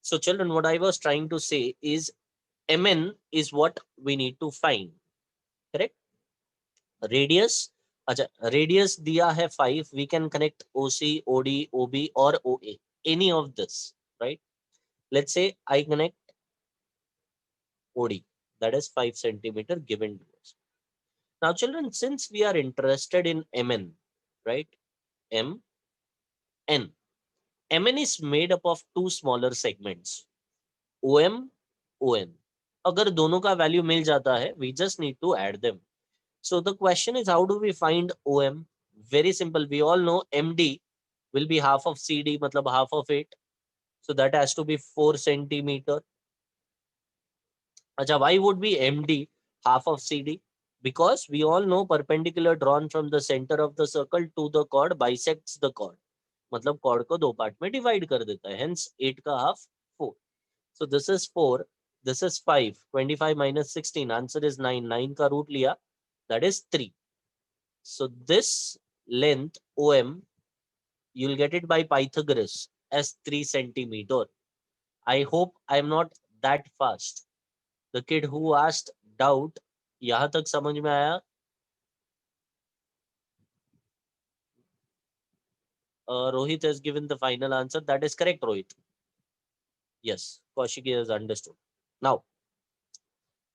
So children, what I was trying to say is mn is what we need to find, correct? Radius, acha, radius दिया है 5, we can connect OC, OD, OB or OA, any of this, right? Let's say I connect OD, that is 5 centimeter given to us. Now children, since we are interested in mn, right? mn mn is made up of two smaller segments, om, on. अगर दोनों का value मिल जाता है, we just need to add them. So the question is, how do we find OM? Very simple. We all know MD will be half of CD, matlab half of it. So that has to be 4 centimeter. Acha, why would be MD half of CD? Because we all know perpendicular drawn from the center of the circle to the chord bisects the chord. मतलब chord को दो part में divide कर देता है. Hence 8 का half 4. So this is 4. This is 5. 25 minus 16. Answer is 9. 9 का root लिया. That is 3. So this length OM, you'll get it by Pythagoras as 3 centimeter. I hope I'm not that fast. The kid who asked doubt, यहाँ तक समझ में आया? Rohit has given the final answer. That is correct, Rohit. Yes, Kaushiki has understood. Now,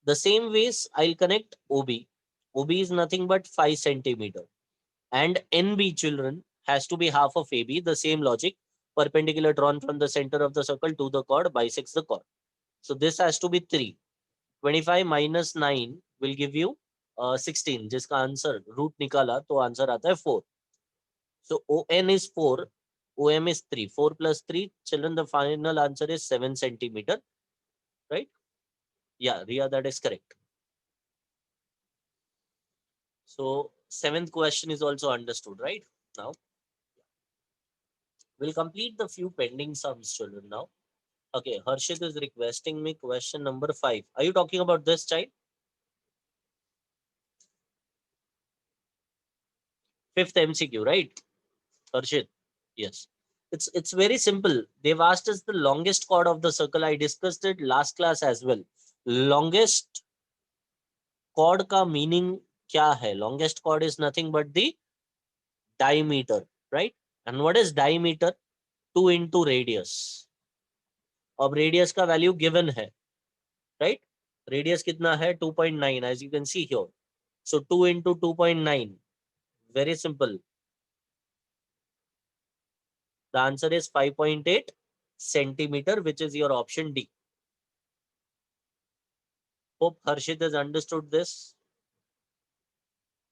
the same ways I'll connect OB. OB is nothing but 5 centimeter. And NB children has to be half of AB. The same logic. Perpendicular drawn from the center of the circle to the chord bisects the chord. So this has to be 3. 25 minus 9 will give you 16. जिसका answer root निकाला तो answer आता है 4. So ON is 4. OM is 3. 4 plus 3. Children, the final answer is 7 centimeter. Right? Yeah, Ria, that is correct. So seventh question is also understood, right? Now we'll complete the few pending sums, children. Now, okay, Harshit is requesting me question number 5. Are you talking about this child? Fifth MCQ, right? Harshit, yes. It's very simple. They've asked us the longest chord of the circle. I discussed it last class as well. Longest chord का meaning क्या है? Longest chord is nothing but the diameter, right? And what is diameter? 2 into radius. अब radius का value given है, right? Radius कितना है? 2.9, as you can see here. So 2 into 2.9. Very simple. The answer is 5.8 centimeter, which is your option D. Hope Harshit has understood this.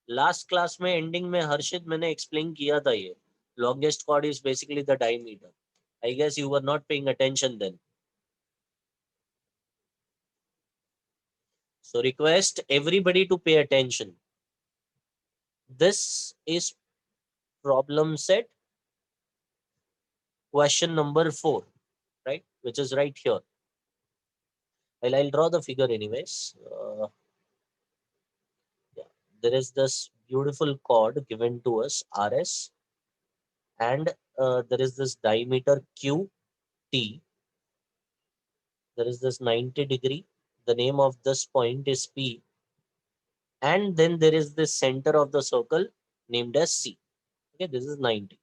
Last class में ending में हर्षित मैंने explain किया था ये. Longest chord is basically the diameter. I guess you were not paying attention then. So request everybody to pay attention. This is problem set question number 4, right? Which is right here. Well, I'll draw the figure anyways. Yeah, there is this beautiful chord given to us, RS, and there is this diameter QT. There is this 90 degree. The name of this point is P, and then there is the center of the circle named as C. Okay, this is 90.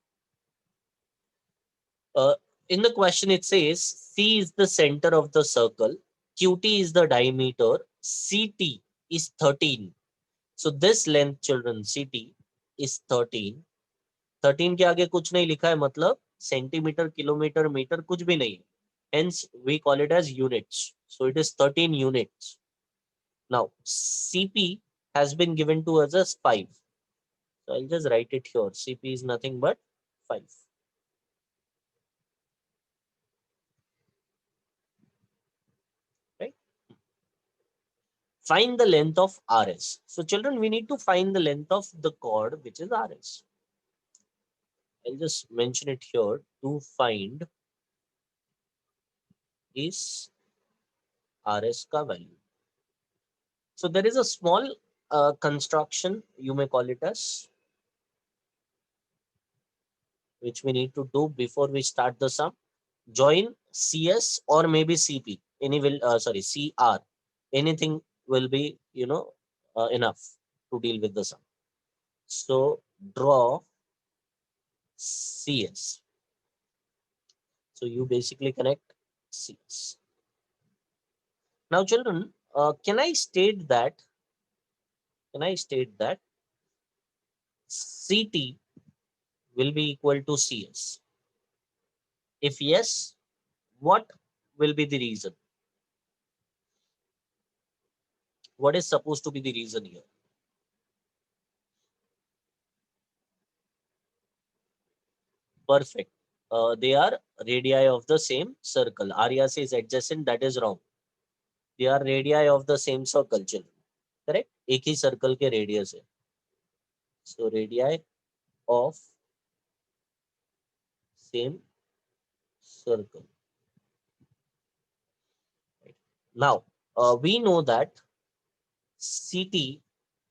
In the question it says C is the center of the circle, QT is the diameter, CT is 13. So this length, children, CT is 13. 13 के आगे कुछ नहीं लिखा है, मतलब centimetre, kilometre, metre कुछ भी नहीं है. Hence we call it as units. So it is 13 units. Now CP has been given to us as 5. So I'll just write it here. CP is nothing but 5. Right? Find the length of RS. So children, we need to find the length of the chord which is RS. I'll just mention it here. To find is RS ka value. So there is a small construction, you may call it as, which we need to do before we start the sum. join CS or maybe CP. Any will CR. Anything will be enough to deal with the sum. So draw CS. So you basically connect CS. Now, children, can I state that? Can I state that CT will be equal to CS? If yes, what will be the reason? What is supposed to be the reason here? Perfect. They are radii of the same circle. Arya says adjacent. That is wrong. They are radii of the same circle, children. Correct? एक ही circle के radius है. So radii of same circle. Right. Now, we know that CT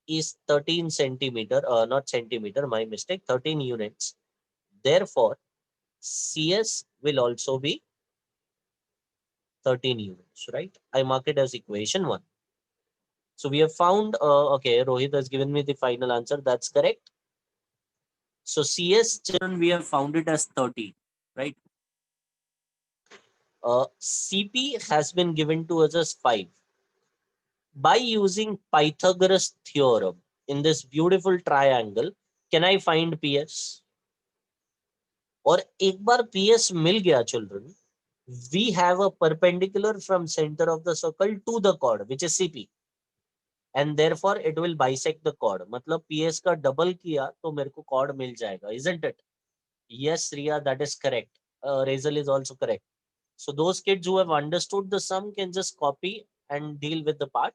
is 13 centimeter, not centimeter, my mistake, 13 units. Therefore, CS will also be 13 units, right? I mark it as equation 1. So we have found, okay, Rohit has given me the final answer. That's correct. So CS, children, we have found it as 13, right? CP has been given to us as 5. By using Pythagoras theorem in this beautiful triangle, can I find PS? और एक बार PS मिल गया, children, we have a perpendicular from center of the circle to the chord, which is CP. And therefore it will bisect the chord. मतलब PS का double किया तो मेरे को chord मिल जाएगा, isn't it? Yes, Riya, that is correct. Razel is also correct. So those kids who have understood the sum can just copy and deal with the part.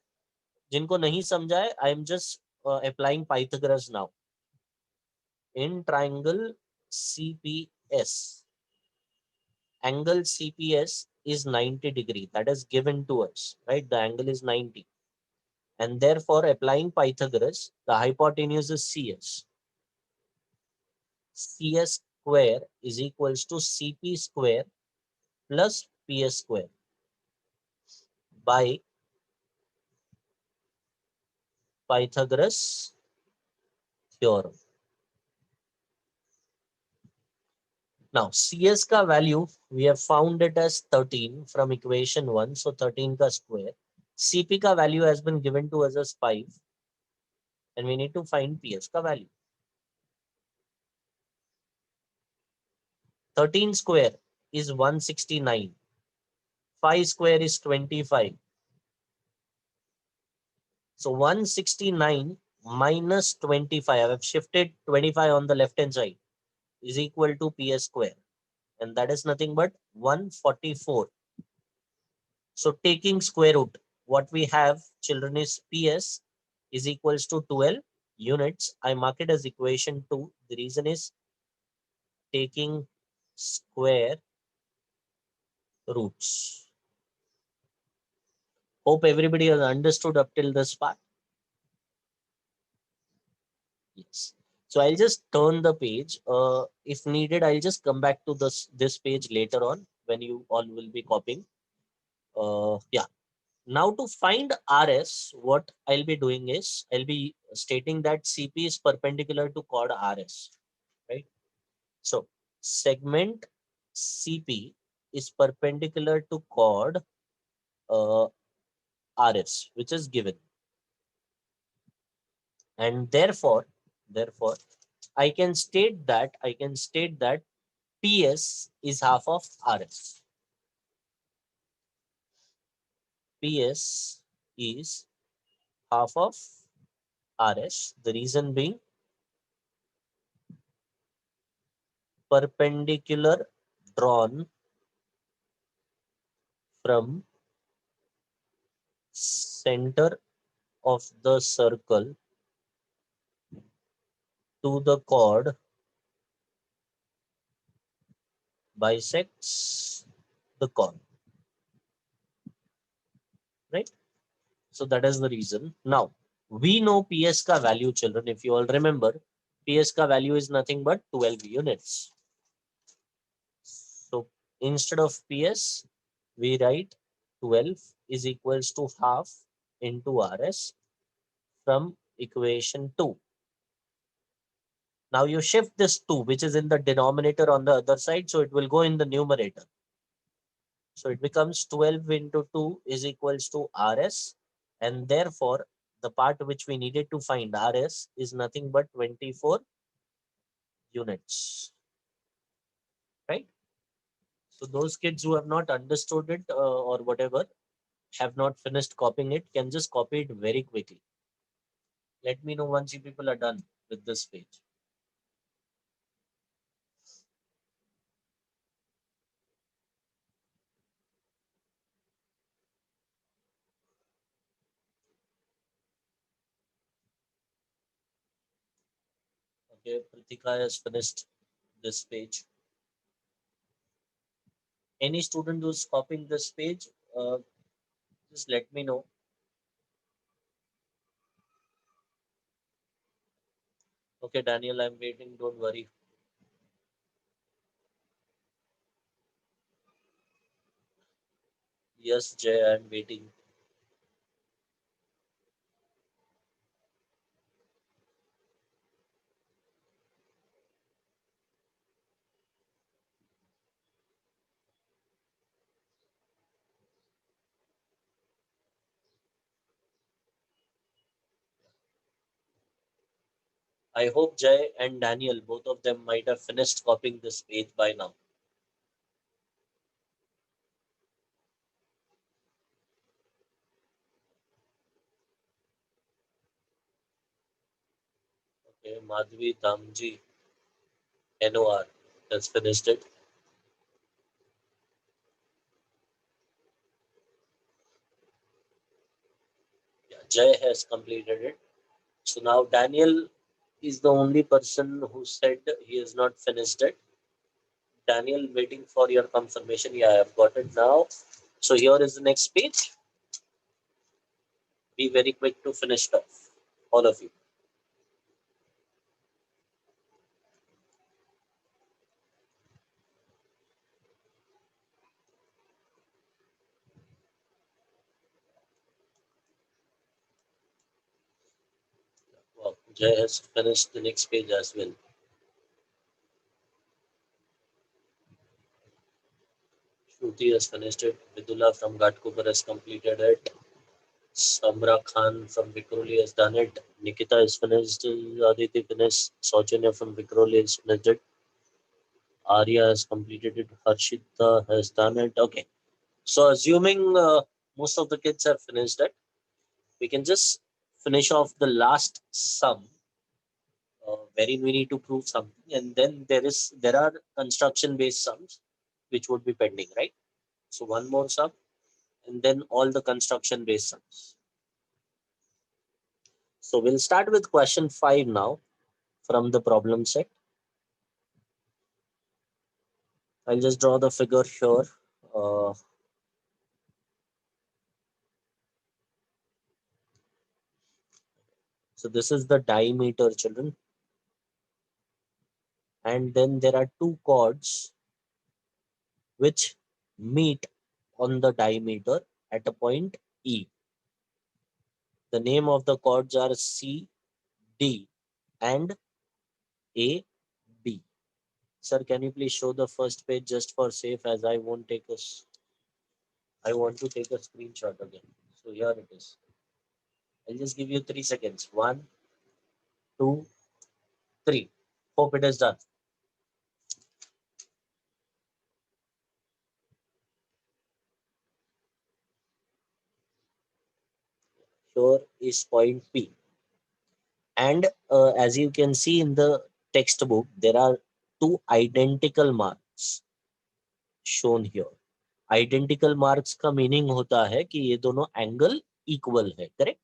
जिनको नहीं समझा है, I am just applying Pythagoras now. In triangle CPS, angle CPS is 90 degree. That is given to us, right? The angle is 90. And therefore, applying Pythagoras, the hypotenuse is CS. CS square is equals to CP square plus PS square by Pythagoras theorem. Now, CS ka value, we have found it as 13 from equation 1. So 13 ka square. CP ka value has been given to us as 5. And we need to find PS ka value. 13 square is 169. 5 square is 25. So 169 minus 25. I have shifted 25 on the left hand side is equal to PS square. And that is nothing but 144. So taking square root, what we have, children, is PS is equals to 12 units. I mark it as equation 2. The reason is taking square roots. Hope everybody has understood up till this part. Yes. So I'll just turn the page. If needed, I'll just come back to this page later on when you all will be copying. Yeah. Now to find RS, what I'll be doing is I'll be stating that CP is perpendicular to chord RS, right? So segment CP is perpendicular to chord RS, which is given. And therefore, I can state that PS is half of RS. PS is half of RS. The reason being perpendicular drawn from center of the circle to the chord bisects the chord, right? So that is the reason. Now we know PS ka value, children. If you all remember, PS ka value is nothing but 12 units. So instead of PS, we write 12 is equals to half into RS from equation 2. Now you shift this 2, which is in the denominator on the other side, so it will go in the numerator. So it becomes 12 into 2 is equals to RS, and therefore the part which we needed to find RS is nothing but 24 units, right? So those kids who have not understood it or whatever, have not finished copying it, can just copy it very quickly. Let me know once you people are done with this page. Okay, Pritika has finished this page. Any student who's copying this page, just let me know. Okay, Daniel, I'm waiting. Don't worry. Yes, Jay, I'm waiting. I hope Jay and Daniel, both of them might have finished copying this page by now. Okay, Madhvi Damji, NOR, has finished it. Yeah, Jay has completed it. So now Daniel is the only person who said he has not finished it. Daniel, waiting for your confirmation. Yeah, I've got it now. So here is the next page. Be very quick to finish it off, all of you. Wow, Jay has finished the next page as well. Shruti has finished it. Vidula from Ghatkopar has completed it. Samra Khan from Vikroli has done it. Nikita has finished. Aditi finished. Sauchanya from Vikroli has finished it. Arya has completed it. Harshita has done it. Okay. So assuming most of the kids have finished it, we can just finish off the last sum wherein we need to prove something, and then there are construction based sums which would be pending, right? So one more sum, and then all the construction based sums. So we'll start with question 5 now from the problem set. I'll just draw the figure here. Uh, so this is the diameter, children, and then there are two chords which meet on the diameter at a point E. The name of the chords are C, D, and A, B. Sir, can you please show the first page just for safe, as I won't take us. I want to take a screenshot again. So here it is. I'll just give you 3 seconds. One, two, three. Hope it is done. Here is point P. And as you can see in the textbook, there are two identical marks shown here. Identical marks का meaning होता है कि ये दोनों angle equal है, correct?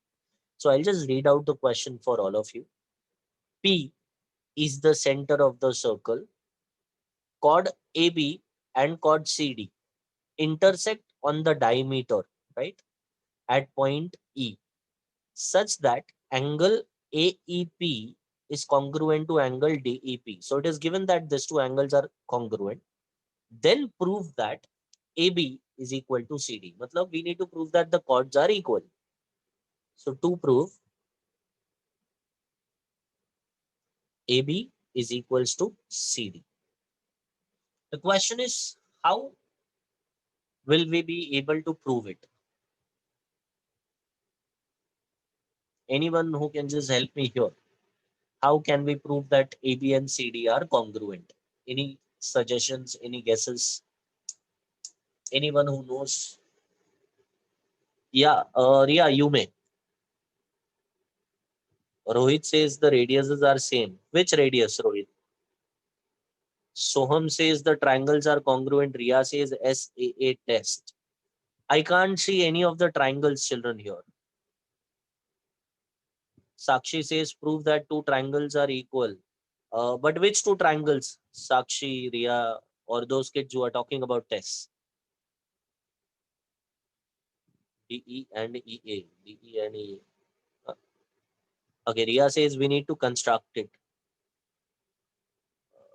So I'll just read out the question for all of you. P is the center of the circle. Chord AB and chord CD intersect on the diameter, right, at point E, such that angle AEP is congruent to angle DEP. So it is given that these two angles are congruent. then prove that AB is equal to CD. Matlab, we need to prove that the chords are equal. So to prove AB is equals to CD. The question is, how will we be able to prove it? Anyone who can just help me here. How can we prove that AB and CD are congruent? Any suggestions, any guesses? Anyone who knows? Yeah, Ria, you may. Rohit says the radiuses are same. Which radius, Rohit? Soham says the triangles are congruent. Ria says SAA test. I can't see any of the triangles, children, here. Sakshi says prove that two triangles are equal. But which two triangles? Sakshi, Ria, or those kids who are talking about tests? DE and EA. DE and EA. Uh, Okay, Ria says we need to construct it.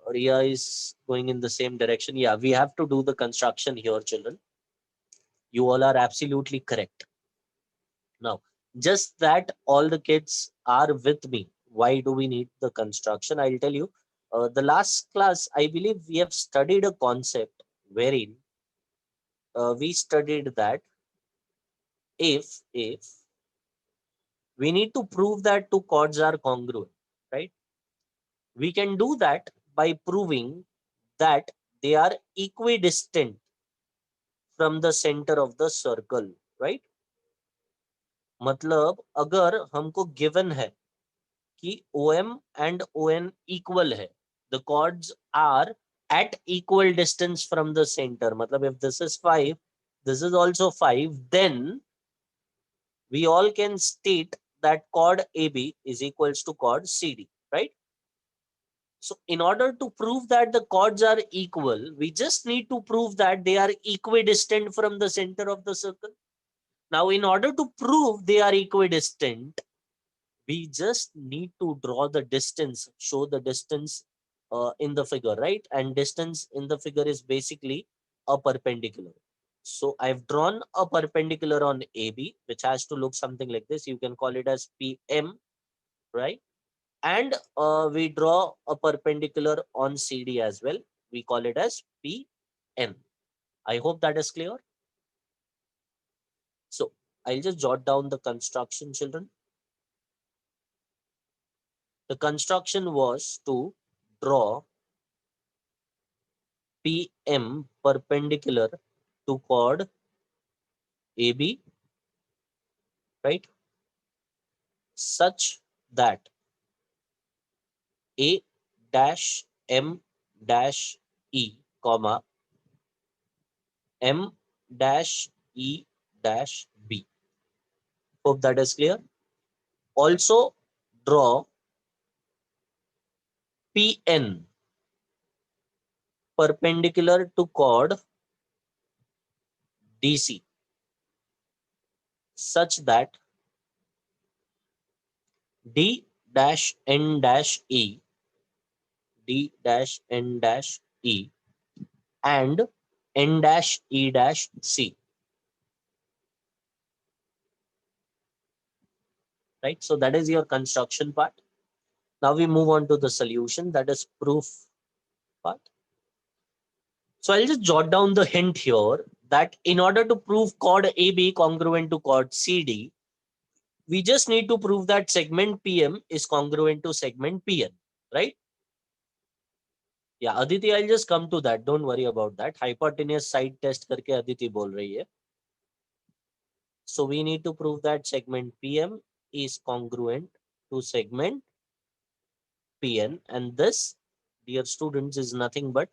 Ria is going in the same direction. Yeah, we have to do the construction here, children. You all are absolutely correct. Now, just that all the kids are with me. Why do we need the construction? I'll tell you. The last class, I believe we have studied a concept wherein we studied that if we need to prove that two chords are congruent, right? We can do that by proving that they are equidistant from the center of the circle, right? मतलब अगर हमको given है कि OM and ON equal है, the chords are at equal distance from the center, मतलब if this is 5, this is also 5, then we all can state that chord AB is equals to chord CD, right? So in order to prove that the chords are equal, we just need to prove that they are equidistant from the center of the circle. Now, in order to prove they are equidistant, we just need to draw the distance, show the distance in the figure, right? And distance in the figure is basically a perpendicular. So I've drawn a perpendicular on AB, which has to look something like this. You can call it as PM, right? And we draw a perpendicular on CD as well. We call it as PN. I hope that is clear. So I'll just jot down the construction, children. The construction was to draw PM perpendicular to chord AB, right? Such that A dash M dash E, comma M dash E dash B. Hope that is clear. Also draw PN perpendicular to chord DC such that D dash N dash E, D dash N dash E, and N dash E dash C, right? So that is your construction part. Now we move on to the solution, that is proof part. So I'll just jot down the hint here that in order to prove chord AB congruent to chord CD, we just need to prove that segment PM is congruent to segment PN, right? Yeah, Aditi, I'll just come to that. Don't worry about that. Hypotenuse side test करके Aditi बोल रही है. So we need to prove that segment PM is congruent to segment PN, and this, dear students, is nothing but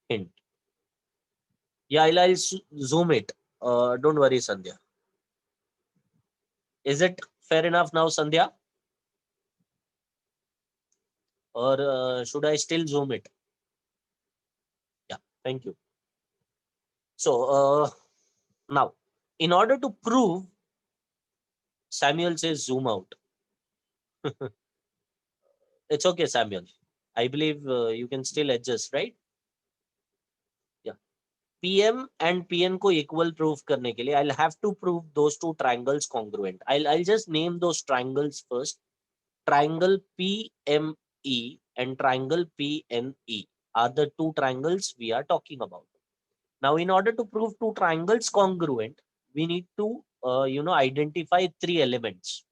hint. Yeah, I'll zoom it. Don't worry, Sandhya. Is it fair enough now, Sandhya? Or should I still zoom it? Yeah, thank you. So now, in order to prove, Samuel says zoom out. It's okay, Samuel. I believe you can still adjust, right? PM and PN को equal prove करने के लिए I'll have to prove those two triangles congruent. I'll just name those triangles first. Triangle PME and triangle PNE are the two triangles we are talking about. Now, in order to prove two triangles congruent, we need to identify three elements.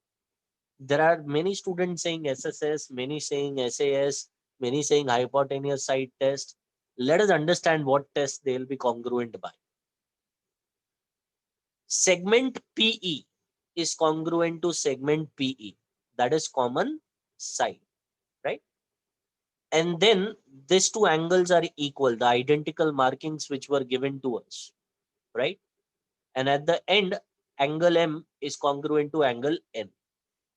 There are many students saying SSS, many saying SAS, many saying hypotenuse side test. Let us understand what test they will be congruent by. Segment PE is congruent to segment PE, that is common side, right? And then these two angles are equal, the identical markings which were given to us, right? And at the end, angle M is congruent to angle N.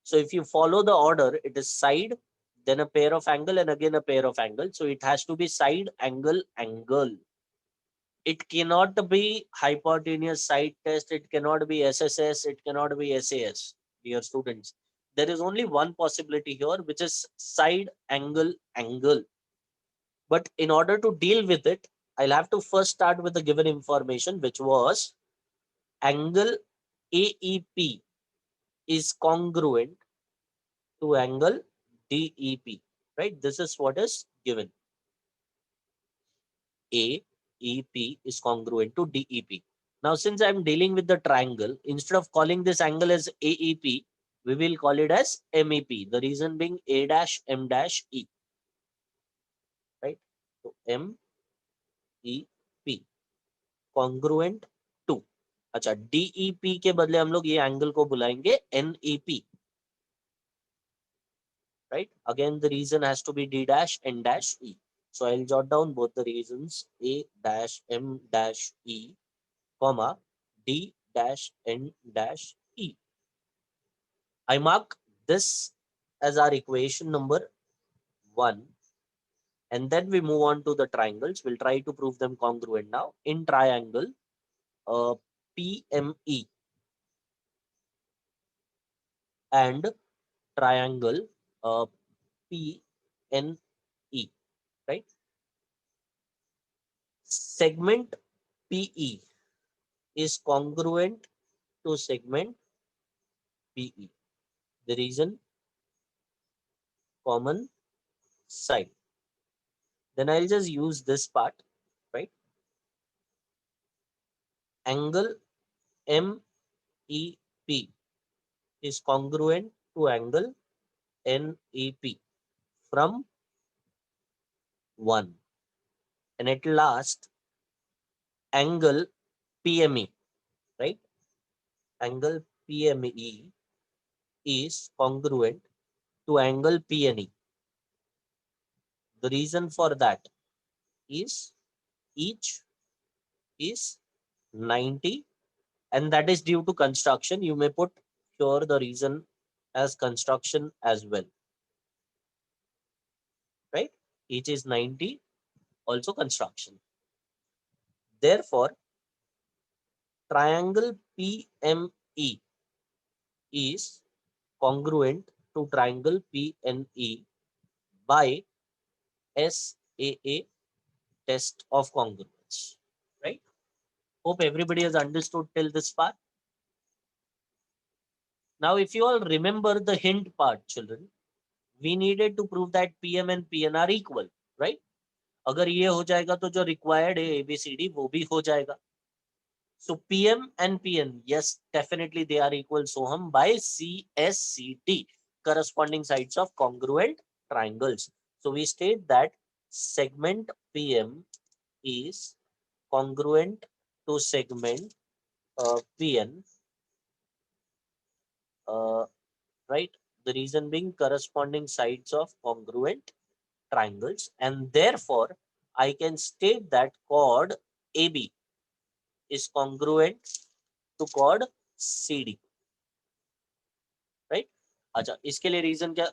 So if you follow the order, it is side, then a pair of angle, and again a pair of angle. So it has to be side, angle, angle. It cannot be hypotenuse side test, it cannot be SSS, it cannot be SAS, dear students. There is only one possibility here, which is side, angle, angle. But in order to deal with it, I'll have to first start with the given information, which was angle AEP is congruent to angle DEP, right? This is what is given. AEP is congruent to DEP. Now, since I'm dealing with the triangle, instead of calling this angle as AEP, we will call it as MEP. The reason being A dash M dash E, right? So MEP congruent to. अच्छा, DEP के बदले हम लोग ये angle को बुलाएंगे NEP, right? Again, the reason has to be D dash N dash E. So I'll jot down both the reasons, A dash M dash E, comma D dash N dash E. I mark this as our equation number 1, and then we move on to the triangles. We'll try to prove them congruent now. In triangle PME and triangle PNE, right? Segment PE is congruent to segment PE. The reason, common side. Then I'll just use this part, right? Angle MEP is congruent to angle NEP from 1. And at last, angle PME, right? Angle PME is congruent to angle PNE. The reason for that is each is 90, and that is due to construction. You may put here the reason as construction as well, right? Each is 90, also construction. Therefore, triangle PME is congruent to triangle PNE by SAA test of congruence, right? Hope everybody has understood till this part. Now, if you all remember the hint part, children, we needed to prove that PM and PN are equal, right? अगर ये हो जाएगा तो जो required है ABCD वो भी हो जाएगा. So PM and PN, yes, definitely they are equal. So hum by CSCT, corresponding sides of congruent triangles. So we state that segment PM is congruent to segment PN, right? The reason being corresponding sides of congruent triangles, and therefore I can state that chord AB is congruent to chord CD, right? अच्छा, इसके लिए reason क्या?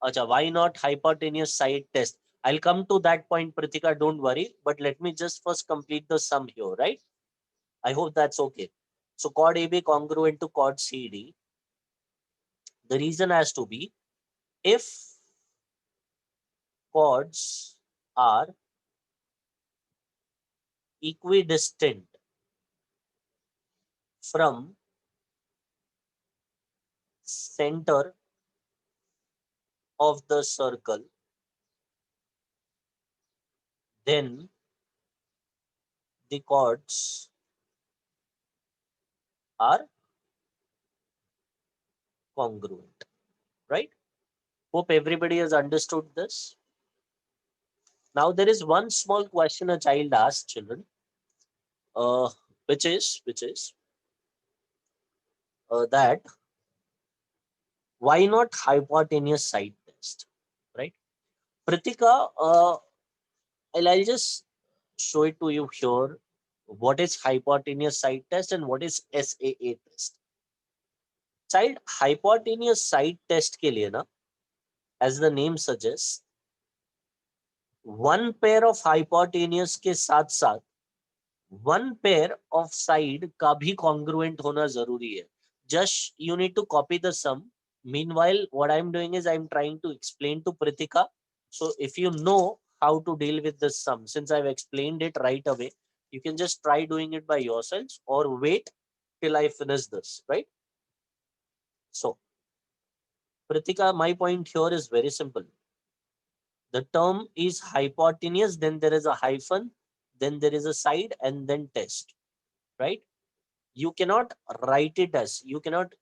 अच्छा, why not hypotenuse side test? I'll come to that point, Pritika, don't worry. But let me just first complete the sum here, right? I hope that's okay. So chord AB congruent to chord CD. The reason has to be if chords are equidistant from center of the circle, then the chords are congruent, right? Hope everybody has understood this. Now there is one small question a child asks children, uh, which is that why not hypotenuse side test, right? Pritika, I'll just show it to you here. What is hypotenuse side test and what is SAA test? Child, hypotenuse side test के लिए ना, as the name suggests, one pair of hypotenuse के साथ साथ one pair of side का भी congruent होना जरूरी है. Just you need to copy the sum. Meanwhile, what I'm doing is I'm trying to explain to Pritika. So if you know how to deal with this sum, since I've explained it right away, you can just try doing it by yourselves or wait till I finish this, right? So, Pritika, my point here is very simple. The term is hypotenuse, then there is a hyphen, then there is a side, and then test, right? You cannot write it as you cannot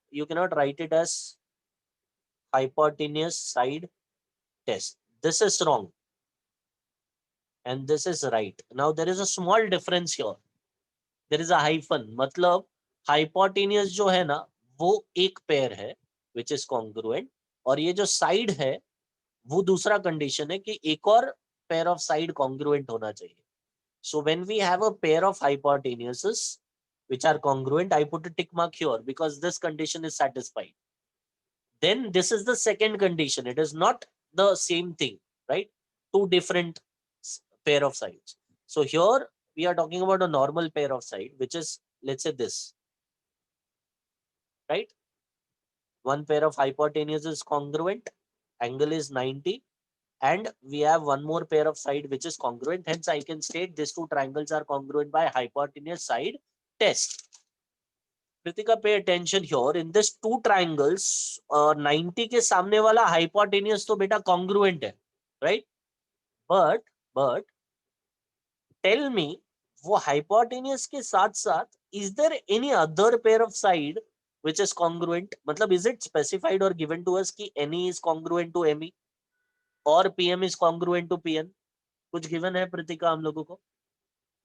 write it as hypotenuse side test. This is wrong and this is right. Now there is a small difference here. There is a hyphen, मतलब hypotenuse जो है ना वो एक pair है which is congruent, और ये जो side है वो दूसरा कंडीशन है कि एक और pair of side congruent होना चाहिए. So when we have a pair of hypotenuses which are congruent, I put a tick mark here because this condition is satisfied. Then this is the second condition. It is not the same thing, right? Two different pair of sides. So here we are talking about a normal pair of side, which is, let's say, this, right? One pair of hypotenuse is congruent, angle is 90, and we have one more pair of side which is congruent. Hence, I can state these two triangles are congruent by hypotenuse side test. Kritika, pay attention here. In this two triangles, 90 के सामने वाला hypotenuse तो बेटा congruent है, right? But tell me, वो hypotenuse के साथ साथ is there any other pair of side which is congruent? मतलब is it specified or given to us कि NE is congruent to ME or PM is congruent to PN? कुछ given है प्रीतिका हम लोगों को?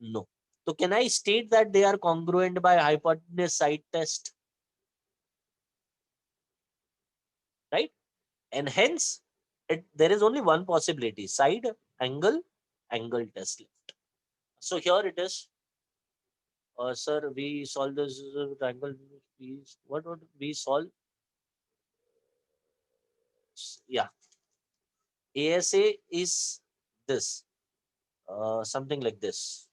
No. So can I state that they are congruent by hypotenuse side test? Right? And hence there is only one possibility: side, angle, angle test left. So here it is. Sir, we solve this triangle. What would we solve? Yeah, ASA is this, something like this.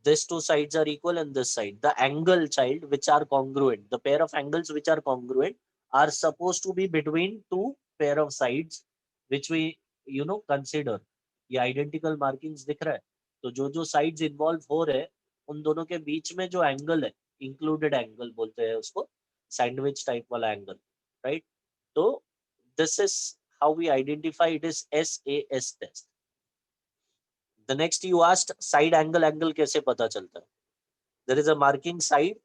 These two sides are equal and this side. The angle, child, which are congruent, the pair of angles which are congruent are supposed to be between two pair of sides which we consider. ये identical markings दिख रहा है, तो जो जो sides involve हो रहे हैं उन दोनों के बीच में जो angle है, included angle बोलते हैं उसको, sandwich type वाला angle, right? तो this is how we identify it is SAS test. The next you asked side angle, angle कैसे पता चलता है? There is a marking side,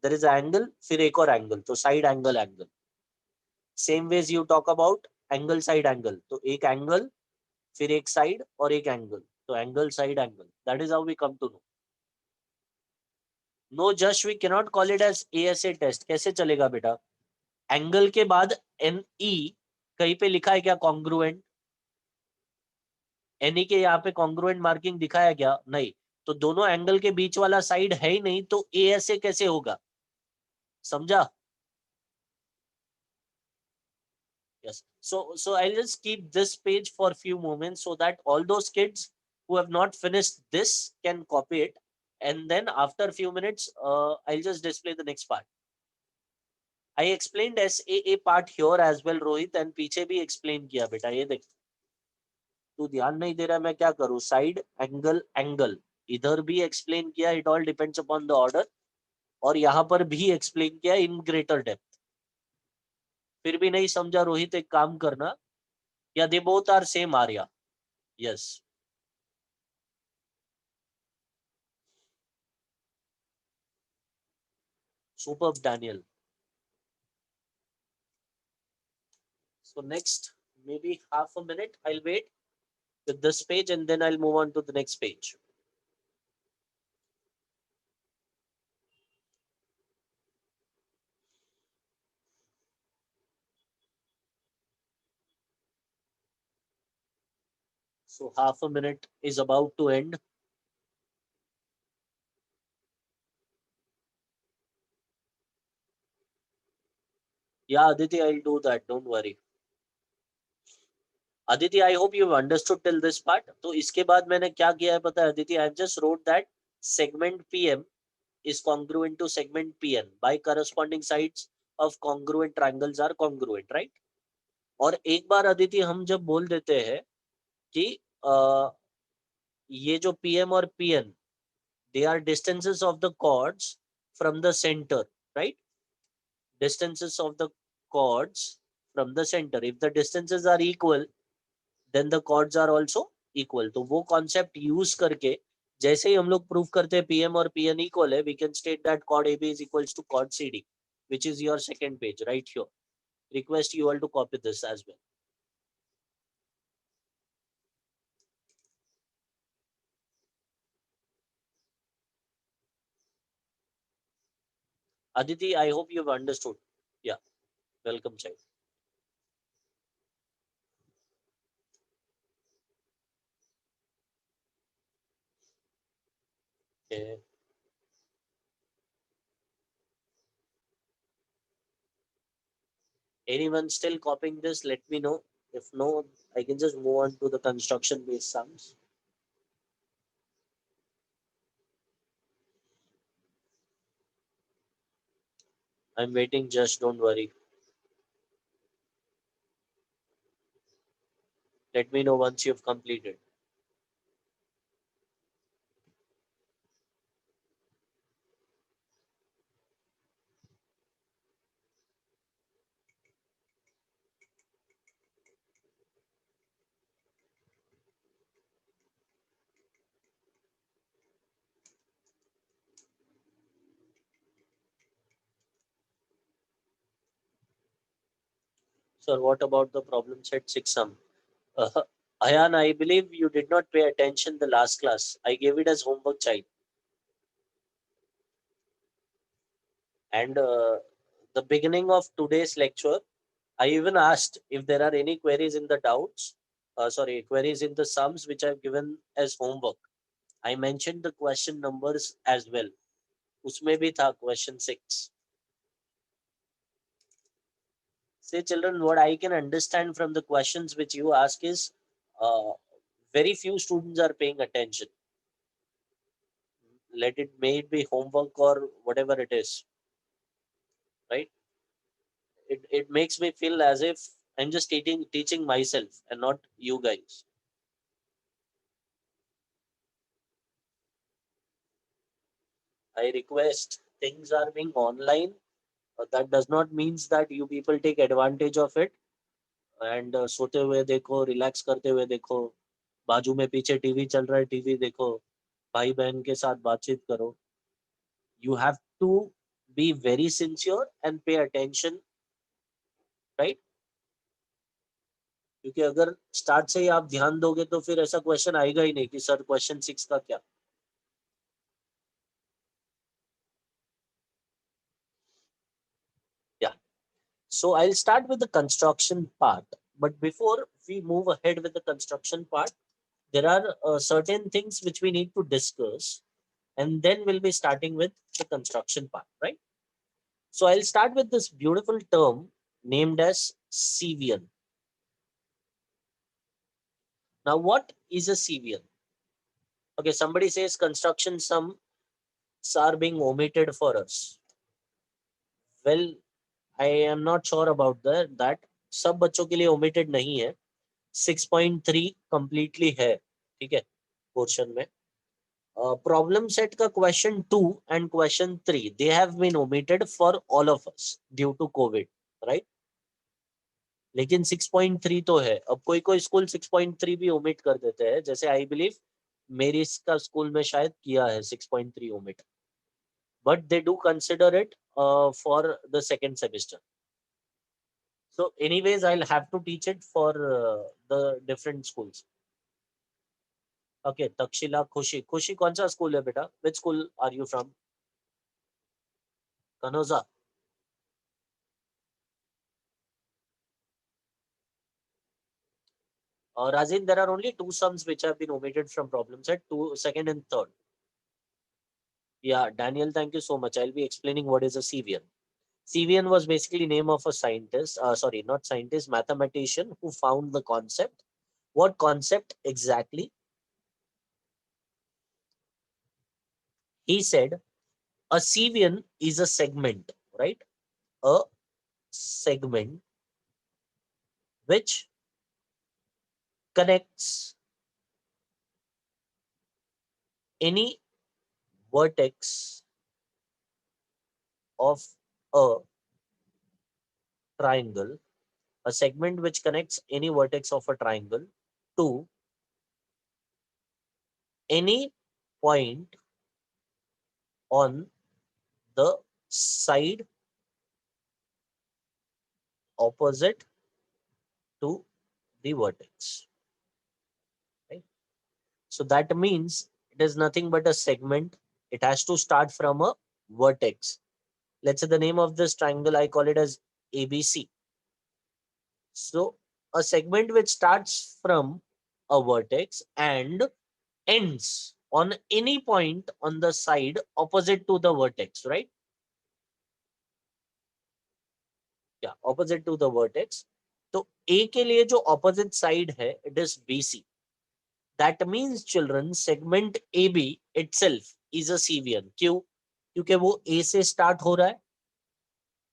there is an angle, फिर एक और angle, तो side angle angle. Same ways you talk about angle side angle, तो एक angle, फिर एक side और एक angle, तो angle side angle. That is how we come to know. No, just we cannot call it as ASA test. कैसे चलेगा बेटा? Angle के बाद NE कहीं पे लिखा है क्या congruent? NE के यहाँ पे congruent marking दिखाया क्या? नहीं. तो दोनों एंगल के बीच वाला साइड है ही नहीं, तो ASA कैसे होगा? समझा? Yes. So I'll just keep this page for a few moments so that all those kids who have not finished this can copy it. And then after a few minutes, I'll just display the next part. I explained SAA part here as well, Rohit, and पीछे भी explain किया बेटा, ये देख. तू ध्यान नहीं दे रहा, मैं क्या करूं? साइड, एंगल, एंगल, इधर भी एक्सप्लेन किया, it all depends upon the order, और यहाँ पर भी एक्सप्लेन किया इन ग्रेटर डेप्थ। फिर भी नहीं समझा रोहित, एक काम करना, या they both are same Arya? Yes. Superb, Daniel. So next, maybe half a minute, I'll wait with this page and then I'll move on to the next page. So half a minute is about to end. Yeah, Aditi, I'll do that. Don't worry. Aditi, I hope you've understood till this part. तो इसके बाद मैंने क्या किया है पता है Aditi? I've just wrote that segment PM is congruent to segment PN by corresponding sides of congruent triangles are congruent, right? और एक बार अदिति हम जब बोल देते हैं कि ये जो PM और PN, they are distances of the chords from the center, right? Distances of the chords from the center. If the distances are equal, then the chords are also equal. तो वो concept use करके जैसे ही हम लोग prove करते हैं PM और PN equal है, we can state that chord AB is equals to chord CD, which is your second page right here. Request you all to copy this as well. Aditi, I hope you've understood. Yeah, welcome, child. Okay. Anyone still copying this? Let me know. If no, I can just move on to the construction based sums. I'm waiting, just don't worry. Let me know once you've completed. Sir, what about the problem set 6 sum? Uh, Ayan, I believe you did not pay attention the last class. I gave it as homework, child. And the beginning of today's lecture, I even asked if there are any queries in the doubts, queries in the sums which I've given as homework. I mentioned the question numbers as well. Usme bhi tha question 6. Say children, what I can understand from the questions which you ask is uh, very few students are paying attention. Let it may it be homework or whatever it is, right? It makes me feel as if I'm just teaching myself and not you guys. I request things are being online. That does not means that you people take advantage of it and सोते हुए देखो, relax करते हुए देखो, बाजू में पीछे TV चल रहा है, टीवी देखो, भाई बहन के साथ बातचीत करो. You have to be very sincere and pay attention, right? क्योंकि अगर स्टार्ट से ही आप ध्यान दोगे तो फिर ऐसा क्वेश्चन आएगा ही नहीं कि सर क्वेश्चन 6 का क्या. Yeah. So I'll start with the construction part. But before we move ahead with the construction part, there are certain things which we need to discuss, and then we'll be starting with the construction part, right? So I'll start with this beautiful term named as CVN. Now, what is a CVN? Okay, somebody says construction sums are being omitted for us. Well, I am not sure about that. सब बच्चों के लिए omitted नहीं है. 6.3 completely है, ठीक है, portion में. Problem set का question 2 and question 3 they have been omitted for all of us due to COVID, right? लेकिन 6.3 तो है. अब कोई कोई स्कूल 6.3 भी ओमिट कर देते हैं, जैसे आई बिलीव मेरी इसका स्कूल में शायद किया है 6.3 omit, but they do consider it for the second semester. So anyways, I'll have to teach it for the different schools. Okay, Takshila, Khushi. Khushi, कौन सा स्कूल है बेटा? Which school are you from? Kanoza. Razin, there are only two sums which have been omitted from problem set, second and third. Yeah, Daniel, thank you so much. I'll be explaining what is a Sevian. Sevian was basically name of a scientist, sorry, not scientist, mathematician who found the concept. What concept exactly? He said a Sevian is a segment, right? A segment which connects any vertex of a triangle, a segment which connects any vertex of a triangle to any point on the side opposite to the vertex, right? So that means it is nothing but a segment. It has to start from a vertex. Let's say the name of this triangle, I call it as ABC. So a segment which starts from a vertex and ends on any point on the side opposite to the vertex, right? Yeah, opposite to the vertex. तो A के लिए जो opposite side है, it is BC. That means children, segment AB itself is a Sevian. क्यों? क्योंकि वो A से start हो रहा है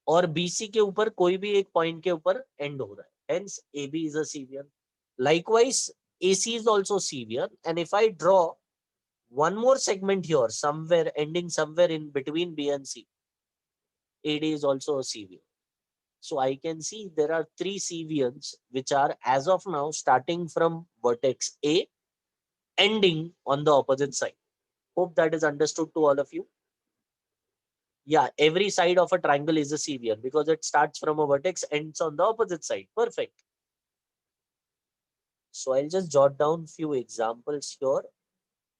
और BC के ऊपर कोई भी एक point के ऊपर end हो रहा है. Hence AB is a Sevian. Likewise, AC is also Sevian. And if I draw one more segment here, somewhere ending somewhere in between B and C, AD is also a Sevian. So I can see there are three Sevians which are as of now starting from vertex A, ending on the opposite side. Hope that is understood to all of you. Yeah, every side of a triangle is a Sevian because it starts from a vertex, ends on the opposite side. Perfect. So I'll just jot down few examples here,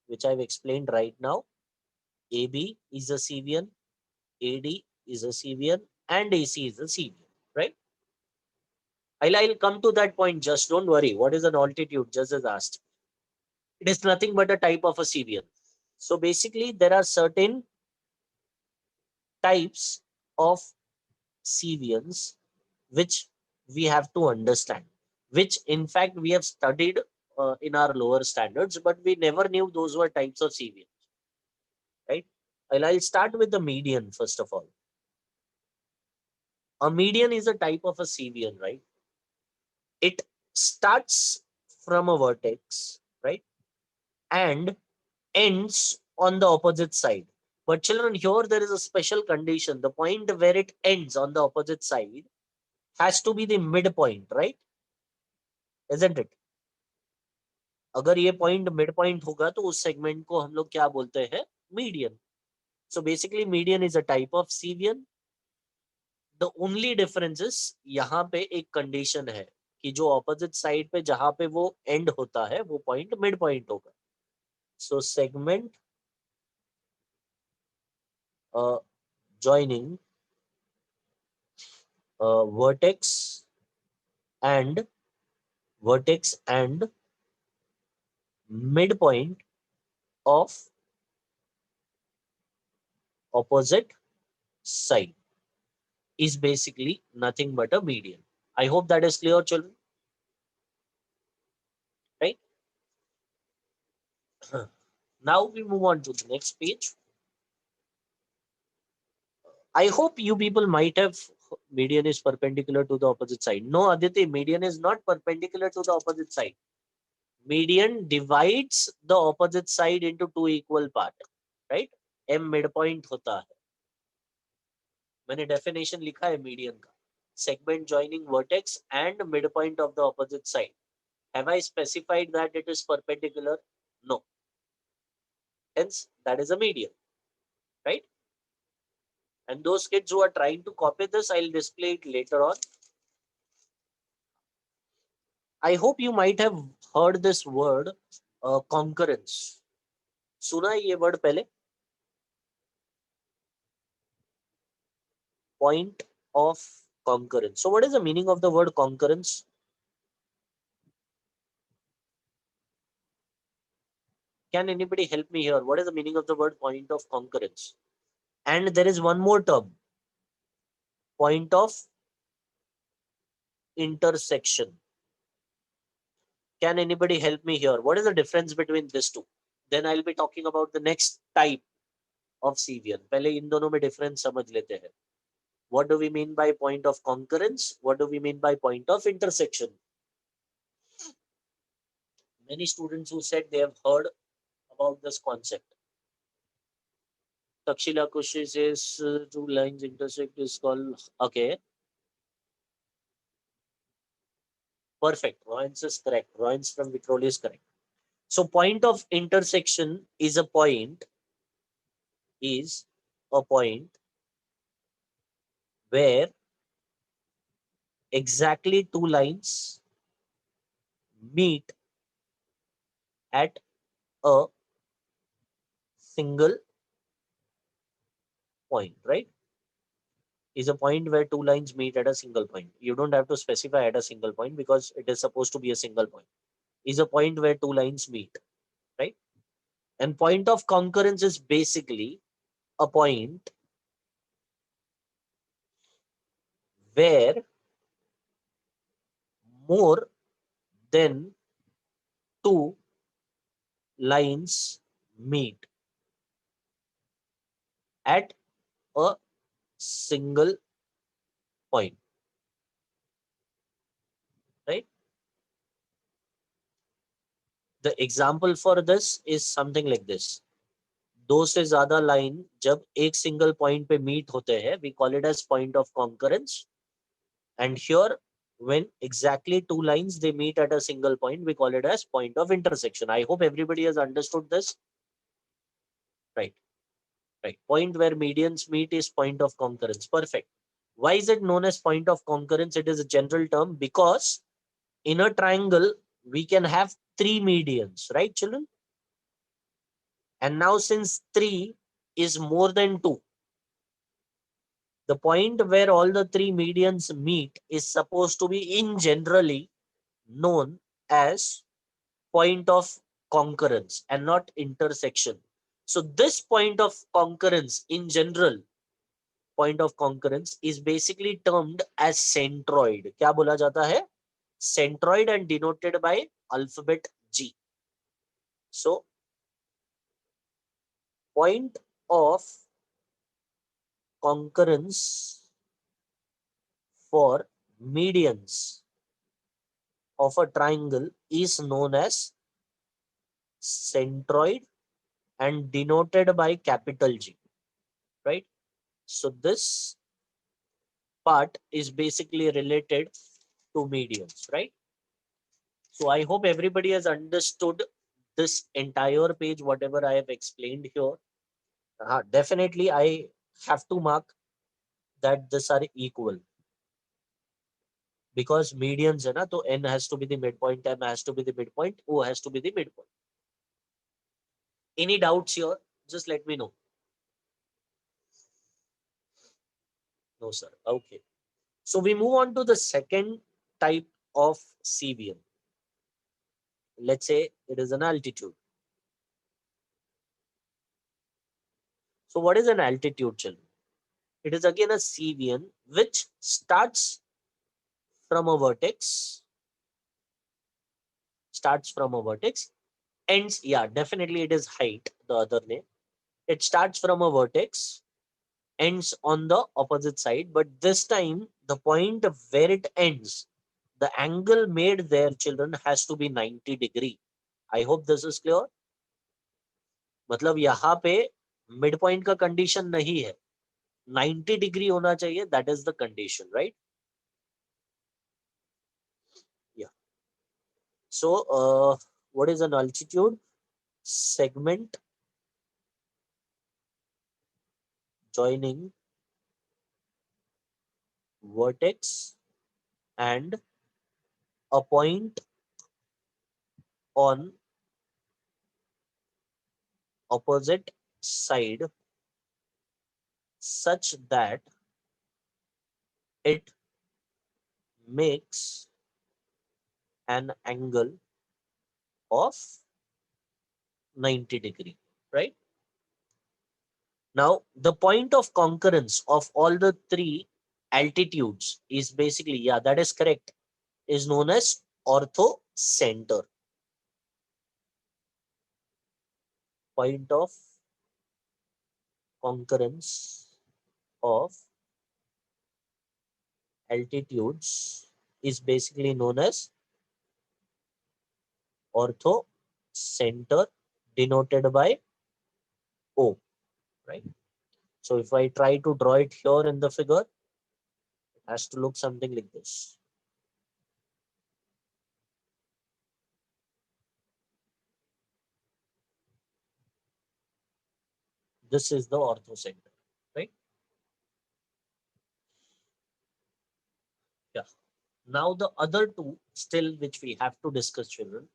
which I've explained right now. AB is a Sevian, AD is a Sevian, and AC is a Sevian, right? I'll come to that point. Just don't worry. What is an altitude? Just as asked. It is nothing but a type of a Sevian. So basically, there are certain types of Sevians which we have to understand, which in fact we have studied in our lower standards, but we never knew those were types of Sevians, right? I'll start with the median first of all. A median is a type of a Sevian, right? It starts from a vertex, right? And ends on the opposite side. But children, here there is a special condition. The point where it ends on the opposite side has to be the midpoint, right? Isn't it? अगर ये point mid point होगा तो उस segment को हम लोग क्या बोलते हैं? Median. So basically median is a type of cevian. The only difference is यहाँ पे एक कंडीशन है कि जो ऑपोजिट साइड पे जहां पे वो एंड होता है वो पॉइंट मिड पॉइंट होगा. सो segment joining vertex and midpoint of opposite side is basically nothing but a median. I hope that is clear, children. Right? Now we move on to the next page. I hope you people might have median is perpendicular to the opposite side. No, Aditi, median is not perpendicular to the opposite side. Median divides the opposite side into two equal parts, right? M midpoint होता है. मैंने definition लिखा है median का. Segment joining vertex and midpoint of the opposite side. Have I specified that it is perpendicular? No. Hence, that is a median, right? And those kids who are trying to copy this, I'll display it later on. I hope you might have heard this word concurrence. सुना है ये word पहले? Point of concurrence. So what is the meaning of the word concurrence? Can anybody help me here? What is the meaning of the word point of concurrence? And there is one more term, point of intersection. Can anybody help me here? What is the difference between these two? Then I'll be talking about the next type of CVN. पहले इन दोनों में difference समझ लेते हैं. What do we mean by point of concurrence? What do we mean by point of intersection? Many students who said they have heard about this concept. Takshila Kushi says two lines intersect is called, okay. Perfect. Royans is correct. Royans from Vitroli is correct. So point of intersection is a point where exactly two lines meet at a single point, right? Is a point where two lines meet at a single point. You don't have to specify at a single point because it is supposed to be a single point. Is a point where two lines meet, right? And point of concurrence is basically a point where more than two lines meet at a single point, right? The example for this is something like this. दो से ज्यादा line जब एक single point पे meet होते हैं, we call it as point of concurrence. And here, when exactly two lines they meet at a single point, we call it as point of intersection. I hope everybody has understood this. Right. Right. Point where medians meet is point of concurrence. Perfect. Why is it known as point of concurrence? It is a general term because in a triangle, we can have three medians, right, children? And now since three is more than two, the point where all the three medians meet is supposed to be in generally known as point of concurrence and not intersection. So this point of concurrence in general, point of concurrence is basically termed as centroid. क्या बोला जाता है? Centroid and denoted by alphabet G. So point of concurrence for medians of a triangle is known as centroid and denoted by capital G, right? So this part is basically related to medians, right? So I hope everybody has understood this entire page, whatever I have explained here. Definitely, I have to mark that these are equal because medians, hai na, so n has to be the midpoint, m has to be the midpoint, o has to be the midpoint. Any doubts here? Just let me know. No, sir. Okay. So we move on to the second type of CVN. Let's say it is an altitude. So what is an altitude, children? It is again a CVN which starts from a vertex, ends, yeah, definitely it is height, the other name. It starts from a vertex ends on the opposite side, but this time the point where it ends, the angle made there, children, has to be 90 degree. I hope this is clear. मतलब यहाँ पे mid point का condition नहीं है, 90 degree होना चाहिए, that is the condition, right? या so what is an altitude? Segment joining vertex and a point on opposite side such that it makes an angle of 90 degree, right? Now, the point of concurrence of all the three altitudes is basically, yeah, that is correct, is known as orthocenter. Point of concurrence of altitudes is basically known as orthocenter, denoted by O, right? So if I try to draw it here in the figure, it has to look something like this. This is the orthocenter, right? Yeah. Now the other two still which we have to discuss, children.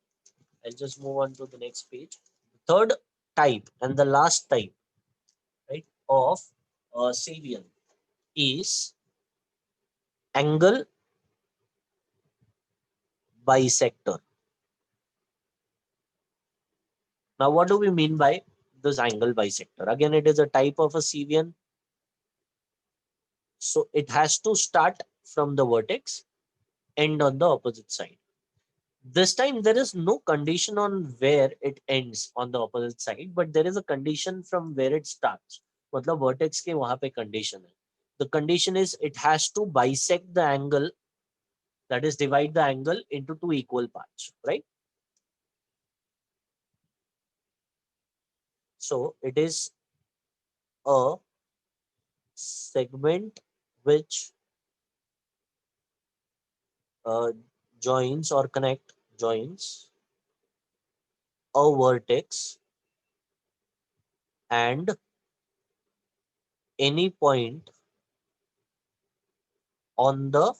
I'll just move on to the next page. Third type and the last type, right, of Savian is angle bisector. Now, what do we mean by this angle bisector? Again, it is a type of a Savian. So it has to start from the vertex, end on the opposite side. This time there is no condition on where it ends on the opposite side, but there is a condition from where it starts. मतलब vertex के वहां पे condition है. The condition is it has to bisect the angle, that is divide the angle into two equal parts, right? So it is a segment which uh, joins or joins a vertex and any point on the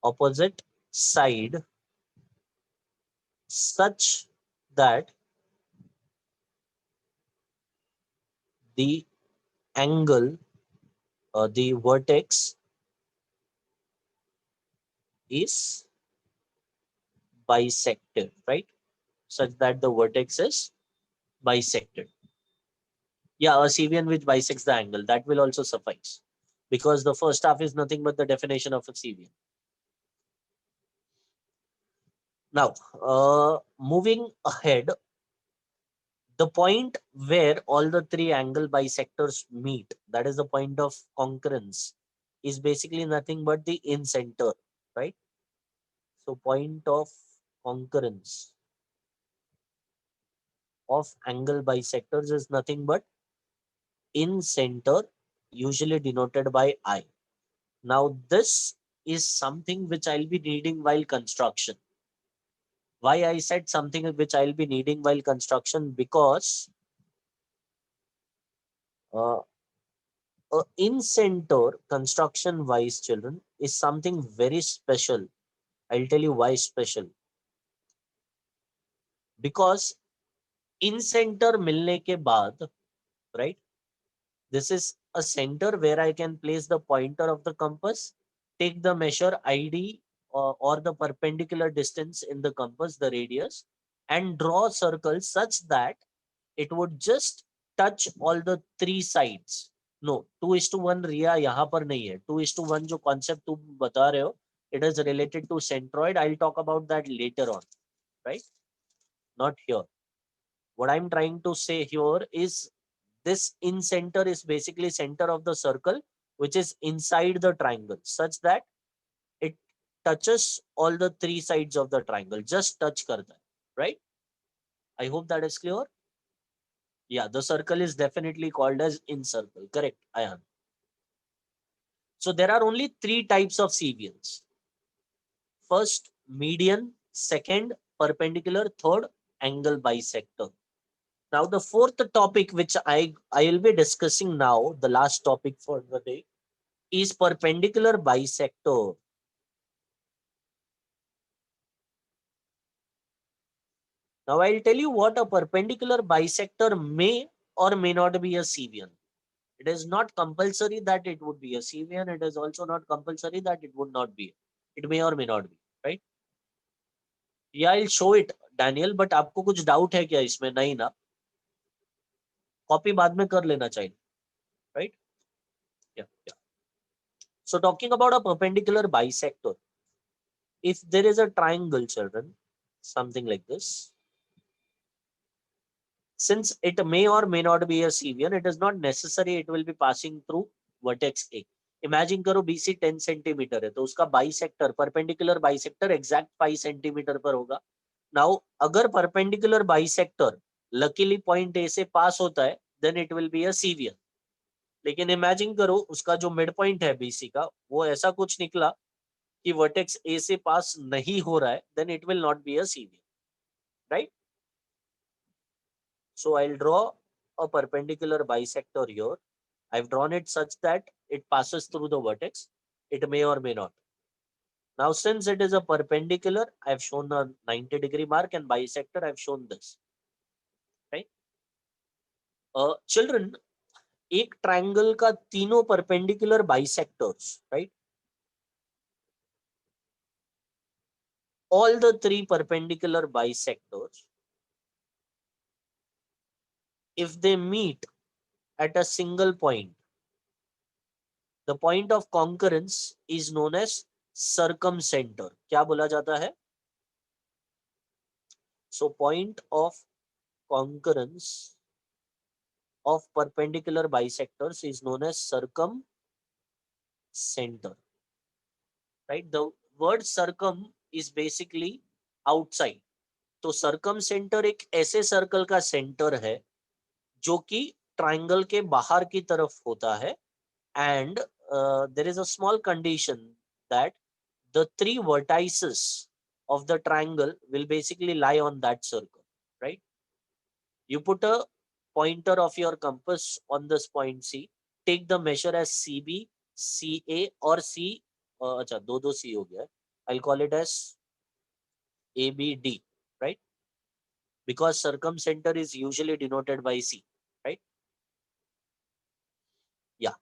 opposite side such that the angle, the vertex is bisected, right? Such that the vertex is bisected. Yeah, a Sevian which bisects the angle, that will also suffice, because the first half is nothing but the definition of a Sevian. Now, moving ahead, the point where all the three angle bisectors meet, that is the point of concurrence, is basically nothing but the incenter, right? So point of concurrence of angle bisectors is nothing but incenter, usually denoted by I. Now this is something which I'll be needing while construction. Why I said something which I'll be needing while construction? Because uh, in center construction wise, children, is something very special. I'll tell you why special. Because in center milne ke baad, right, this is a center where I can place the pointer of the compass, take the measure id, or the perpendicular distance in the compass, the radius, and draw a circle such that it would just touch all the three sides. No, 2:1 रिया यहाँ पर नहीं है. 2:1 जो concept तुम बता रहे हो, it is related to centroid. I'll talk about that later on, right? Not here. What I'm trying to say here is this in center is basically center of the circle, which is inside the triangle, such that it touches all the three sides of the triangle. Just touch karta hai, right? I hope that is clear. Yeah, the circle is definitely called as in circle. Correct, Ayan. So there are only three types of CVNs. First, median. Second, perpendicular. Third, angle bisector. Now, the fourth topic which I will be discussing now, the last topic for the day, is perpendicular bisector. Now, I'll tell you what a perpendicular bisector may or may not be a CVN. It is not compulsory that it would be a CVN. It is also not compulsory that it would not be. It may or may not be, right? Yeah, I'll show it, Daniel, but आपको कुछ doubt है क्या इसमें? नहीं ना? Copy बाद में कर लेना चाहिए, right? Yeah, yeah. So talking about a perpendicular bisector, if there is a triangle, children, something like this, since it may or may not be a CVN, it is not necessary it will be passing through vertex A. Imagine करो BC 10 centimetre है तो उसका bisector perpendicular bisector exact 5 centimetre पर होगा. Now अगर perpendicular bisector luckily point A से pass होता है then it will be a CVN. लेकिन इमेजिन करो उसका जो मिड पॉइंट है BC का वो ऐसा कुछ निकला कि वर्टेक्स ए से पास नहीं हो रहा है then it will not be a CVN, right? So I'll draw a perpendicular bisector here. I've drawn it such that it passes through the vertex. It may or may not. Now, since it is a perpendicular, I've shown a 90-degree mark, and bisector, I've shown this. Right? Children, एक triangle का तीनों perpendicular bisectors, right? All the three perpendicular bisectors, if they meet at a single point, the point of concurrence is known as circumcenter. क्या बोला जाता है? So point of concurrence of perpendicular bisectors is known as circumcenter. Right? The word circum is basically outside. तो circumcenter एक ऐसे circle का centre है जो कि ट्राइंगल के बाहर की तरफ होता है and there is a small condition that the three vertices of the triangle will basically lie on that circle, right? You put a pointer of your compass on this point C, take the measure as CB, CA or C, अच्छा दो C हो गया, I'll call it as ABD, right? Because circumcenter is usually denoted by C, right? Yeah.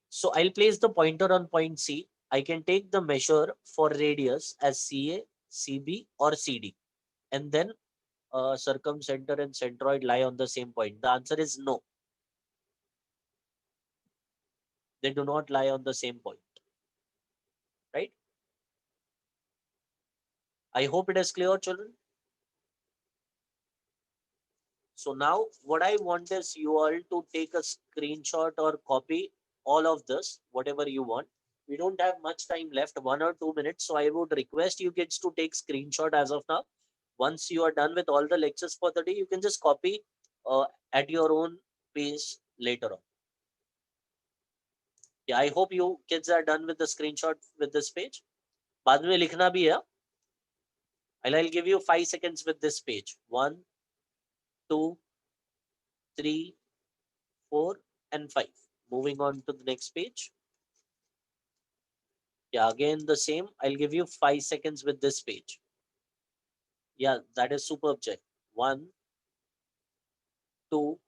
So I'll place the pointer on point C. I can take the measure for radius as CA, CB or CD. And then circumcenter and centroid lie on the same point. The answer is no. They do not lie on the same point. Right? I hope it is clear, children. So now what I want is you all to take a screenshot or copy all of this, whatever you want. We don't have much time left, 1 or 2 minutes. So I would request you kids to take screenshot as of now. Once you are done with all the lectures for the day, you can just copy at your own pace later on. Yeah, I hope you kids are done with the screenshot with this page. बाद में लिखना भी है. I'll give you 5 seconds with this page. 1, 2, 3, 4, and 5. Moving on to the next page. Yeah, again the same. I'll give you 5 seconds with this page. Yeah, that is superb, Jay. 1, 2,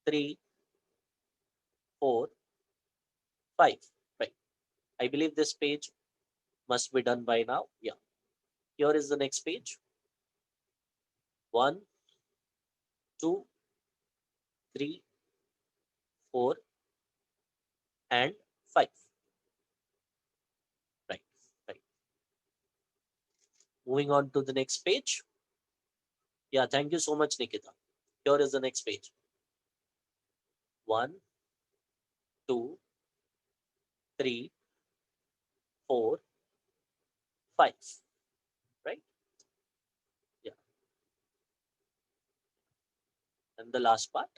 3, 4, 5. Right. I believe this page must be done by now. Yeah. Here is the next page. 1, 2, 3, 4, and 5. Right. Right. Moving on to the next page. Yeah, thank you so much, Nikita. Here is the next page. 1, 2, 3, 4, 5. Right? Yeah. And the last part.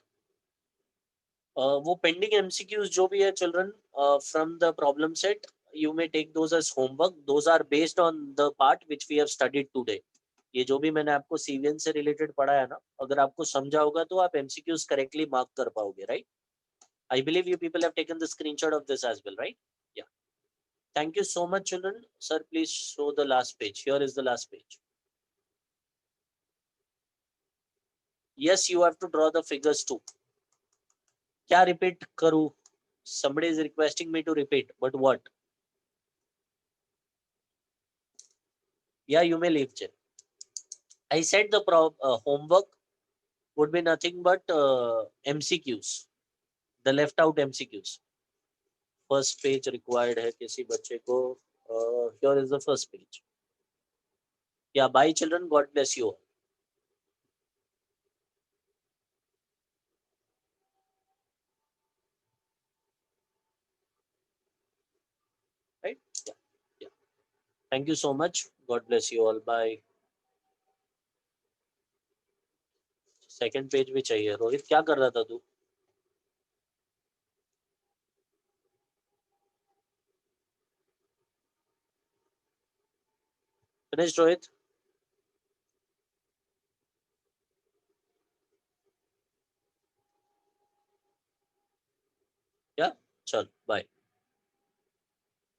वो pending MCQs जो भी है children from the problem set, you may take those as homework. Those are based on the part which we have studied today. ये जो भी मैंने आपको CVN से related पढ़ाया ना, अगर आपको समझा होगा तो आप MCQs correctly mark कर पाओगे, right? I believe you people have taken the screenshot of this as well, right? Yeah. Thank you so much, children. Sir, please show the last page. Here is the last page. Yes, you have to draw the figures too. क्या repeat करूँ? Somebody is requesting me to repeat, but what? Yeah, you may leave, Jay. I said the homework would be nothing but MCQs, the left out MCQs. First page required है किसी बच्चे को. Here is the first page. Yeah, bye children. God bless you all. Right? Yeah. Yeah. Thank you so much. God bless you all. Bye. Second page भी चाहिए. रोहित क्या कर रहा था तू? Finished, Rohit? Yeah. चल. Bye.